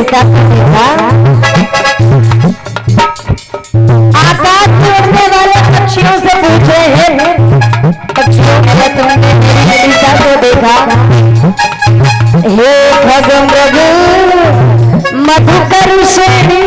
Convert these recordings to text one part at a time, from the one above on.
सीता को देखा, आकाश में उड़ने वाले पक्षियों से पूछे हैं, पक्षियों क्या तुमने मेरी सीता को देखा? हे खगमृग मधुकर श्रेणी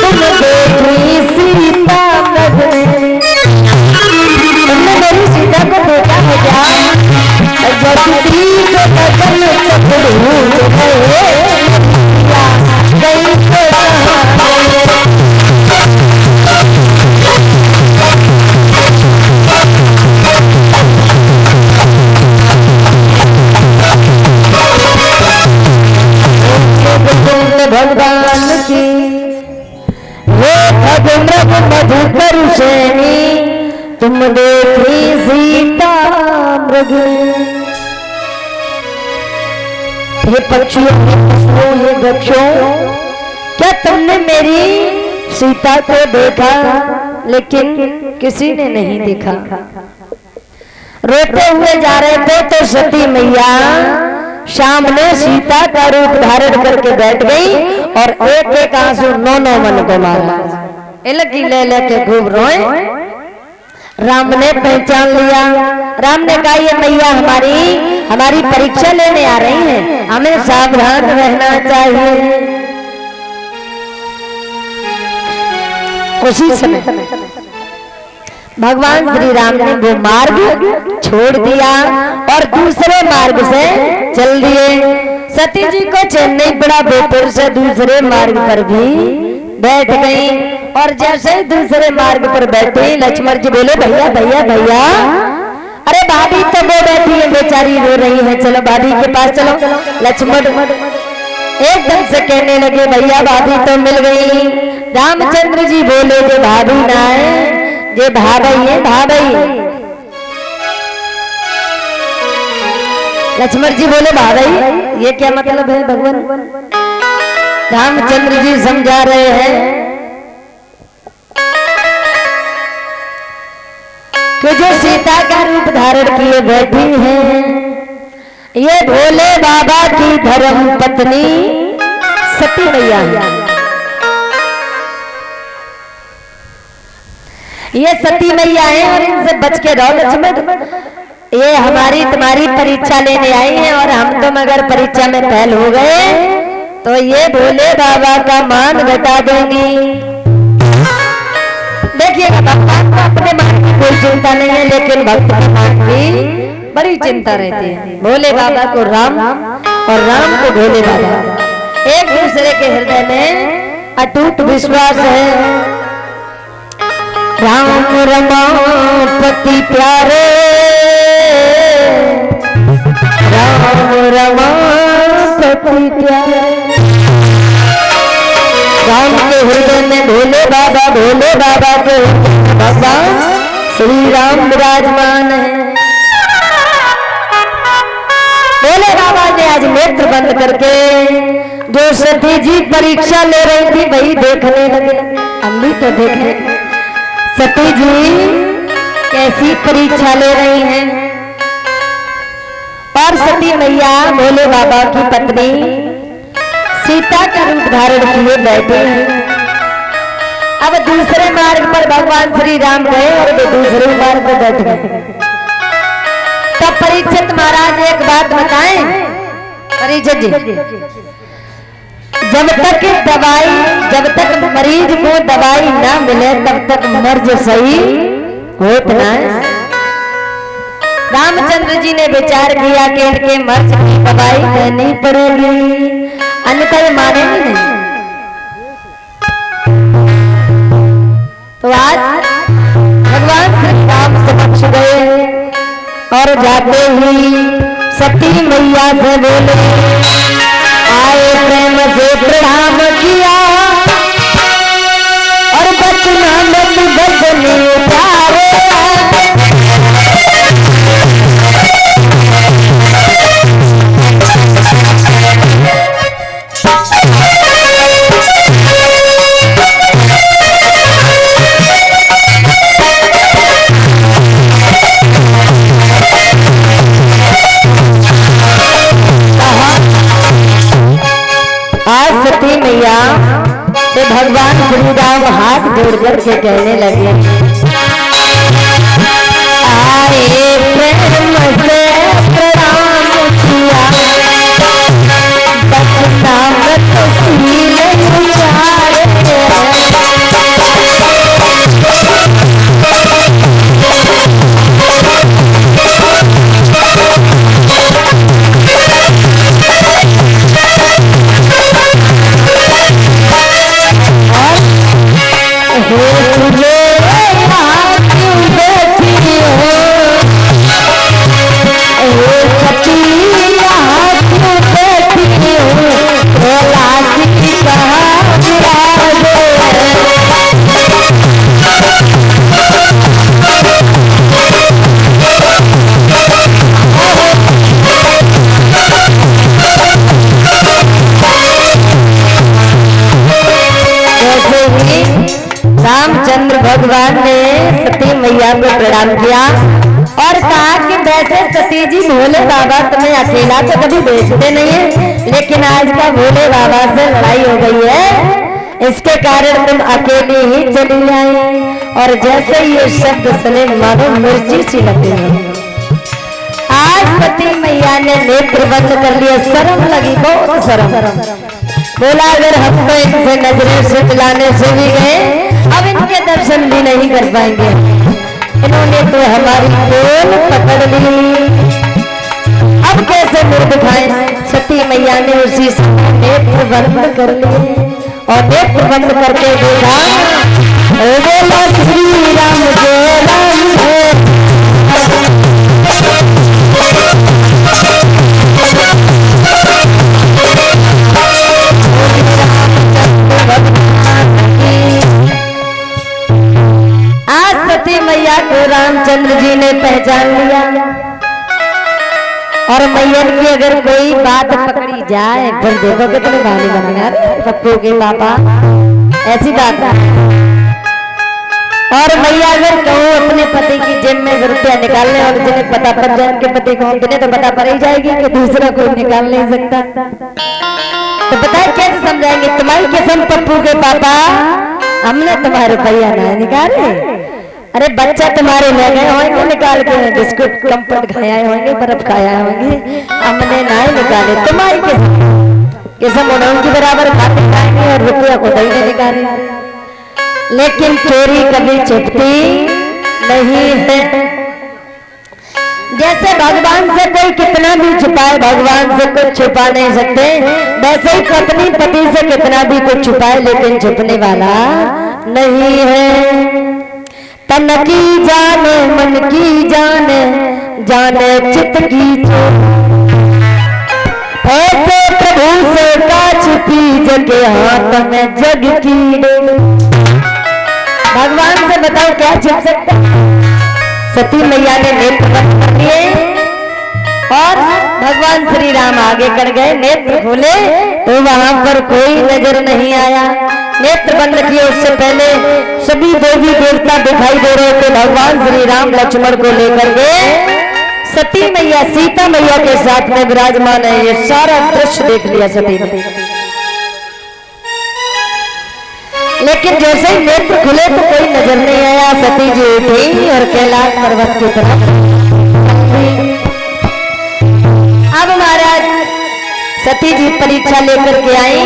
तुम देखी सीता तुमने मेरी सीता को देखा है क्या? जगती को बदल चपड़ू गई भगवान की हे खगमृग मधुकर श्रेणी तुम देखी सीता मृग। हे पक्षियों, हे पशुओं, हे वृक्षों, क्या तुमने मेरी सीता को देखा? लेकिन किसी ने नहीं देखा। रोते हुए जा रहे थे तो सती मैया सामने सीता का रूप धारण करके बैठ गई और एक एक आंसू नौ मन को मारा। इलकी ले लेके खूब रोए। राम ने पहचान लिया। राम ने कहा ये मैया हमारी परीक्षा लेने आ रही हैं, हमें सावधान रहना चाहिए। उसी समय भगवान श्री राम ने वो मार्ग छोड़ दिया और दूसरे मार्ग से चल दिए। सती जी को चैन नहीं पड़ा, बेपुर से दूसरे मार्ग पर भी बैठ गई। और जैसे दूसरे मार्ग पर बैठे लक्ष्मण जी बोले भैया भैया भैया, अरे भाभी तो वो बैठी है बेचारी रो रही है, चलो भाभी के पास चलो। लक्ष्मण एकदम से कहने लगे भैया भाभी तो मिल गई। रामचंद्र जी बोले जो भाभी ना है ये भाभी है भाभी। लक्ष्मण जी बोले भाभी ये क्या मतलब है भगवान? रामचंद्र जी समझा रहे हैं कि जो सीता का रूप धारण किए बैठी हैं ये भोले बाबा की धर्म पत्नी सती मैया है। ये सती मैया है और इनसे बच के रहो लक्ष्मण। ये हमारी तुम्हारी परीक्षा लेने आई है और हम तुम अगर परीक्षा में फेल हो गए तो ये भोले बाबा का मान घटा देंगी। देखिएगा भगवान को अपने मान की कोई चिंता नहीं है, लेकिन भक्त के मान की बड़ी चिंता रहती है। भोले बाबा को राम और राम को भोले बाबा, एक दूसरे के हृदय में अटूट विश्वास है। राम रमापति प्यारे, राम रमापति प्यारे। राम के हृदय में भोले बाबा के भगवान श्री राम विराजमान है। भोले बाबा ने आज नेत्र बंद करके जो सती जी परीक्षा ले रही थी वही देखने लगे। हम भी तो देखें सती जी कैसी परीक्षा ले रही हैं। और सती मैया भोले बाबा की पत्नी सीता का रूप धारण किए बैठे हैं। अब दूसरे मार्ग पर भगवान श्री राम गए और वे दूसरे मार्ग पर बैठ गए। तब परीक्षित महाराज एक बात बताएं परीक्षित जी, जब तक मरीज को दवाई ना मिले तब तक मर्ज सही होता है। रामचंद्र जी ने विचार किया कि इनके मर्ज की दवाई देनी पड़ेगी, अन्यथा ये मानेंगे नहीं। तो आज भगवान श्री राम समक्ष गए और जाते ही सती मैया से बोले, आए प्रेम से प्रणाम किया और बचना मत बचने प्यारे। सती भगवान श्री राम हाथ जोड़ करके कहने लगे, आए प्रेम से प्रणाम किया, बदनाम तो सील उचारे, रामचंद्र भगवान ने सती मैया को प्रणाम किया और कहा कि वैसे सती जी भोले बाबा तुम्हें अकेला तो कभी भेजते नहीं है, लेकिन आज का भोले बाबा से लड़ाई हो गई है, इसके कारण तुम अकेले ही चली आई। और जैसे ये शब्द सुने मानो मिर्ची सी लगी है। आज सती मैया ने नेत्र बंद कर लिया, शर्म लगी, बहुत शर्म। बोला अगर हम तो इनसे नजरें से मिलाने से भी गए, अब इनके दर्शन भी नहीं कर पाएंगे। इन्होंने तो हमारी पोल पकड़ ली, अब कैसे मुंह दिखाएं। सती मैया ने उसी समय नेत्र बंद कर लिए और नेत्र बंद करके देखा, बोला श्री राम जय राम है। मैया को रामचंद्र जी ने पहचान लिया और मैया की अगर कोई बात पकड़ी जाए, फिर देखो कितने बहाने बनाना पप्पू के पापा, ऐसी बात है। और मैया अगर कहूँ अपने पति की जेब में रुपया निकालने और जिन्हें पता पड़ जाए उनके पति को, जिन्हें तो पता पड़ ही जाएगी कि दूसरा कोई निकाल नहीं सकता, तो बताए कैसे समझाएंगे। तुम्हारी कसम पप्पू के पापा, हमने तुम्हारे रुपया ना निकाले। अरे बच्चा तुम्हारे ले गए होंगे निकाल के, बिस्कुट कंफर्ट खाया होंगे, बर्फ खाया होंगे, हमने ना ही निकाले। तुम्हारी किस्म उनकी बराबर खाते खाएंगे और रुपया को दही नहीं निकाले। लेकिन चोरी कभी छिपती नहीं है। जैसे भगवान से कोई कितना भी छुपाए, भगवान से कुछ छुपा नहीं सकते, वैसे ही पत्नी पति से कितना भी कुछ छुपाए, लेकिन छुपने वाला नहीं है। तन की जाने मन की जाने, जाने चित्त की ऐसे प्रभु से का छिपी जगे हाथ में जग की। भगवान से बताओ क्या छिप सकता। सती मैया ने नेत्र बंद कर लिए और भगवान श्री राम आगे कर गए। नेत्र खोले तो वहां पर कोई नजर नहीं आया। नेत्र बंद किए उससे पहले सभी देवी देवता दिखाई दे रहे थे। भगवान श्री राम लक्ष्मण को लेकर के सती मैया सीता मैया के साथ में विराजमान है। ये सारा दृश्य देख लिया सती ने, लेकिन जैसे ही नेत्र खुले तो कोई नजर नहीं आया। सती जी उठी और कैलाश पर्वत की तरफ। अब महाराज सती जी परीक्षा लेकर के आई,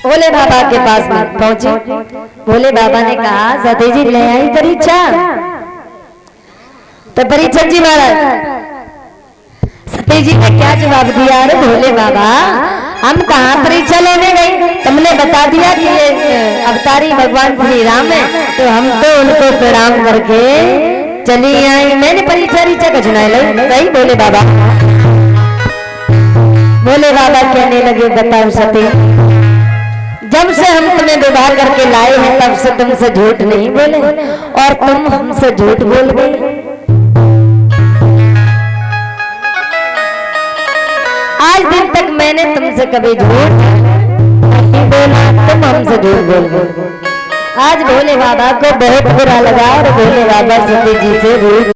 भोले बाबा के पास में पहुंची। भोले बाबा ने कहा सती जी ले आई परीक्षा। तो परीक्षक जी महाराज सती जी ने क्या जवाब दिया, अरे भोले बाबा हम कहाँ परीक्षा लेने गए, तुमने बता दिया कि ये अवतारी भगवान श्री राम है, तो हम तो उनको प्रणाम करके चली आई। मैंने परीक्षा कुछ नहीं ली। सही बोले बाबा। बोले बाबा कहने लगे बताओ सती, जब से हम तुम्हें विवाह करके लाए हैं तब से तुमसे झूठ नहीं बोले और तुम हमसे झूठ बोल गए। आज दिन तक मैंने तुमसे कभी झूठ नहीं बोला, तुम हमसे झूठ बोल गए। आज भोले बाबा को बहुत बुरा लगा और भोले बाबा सती जी से रूठ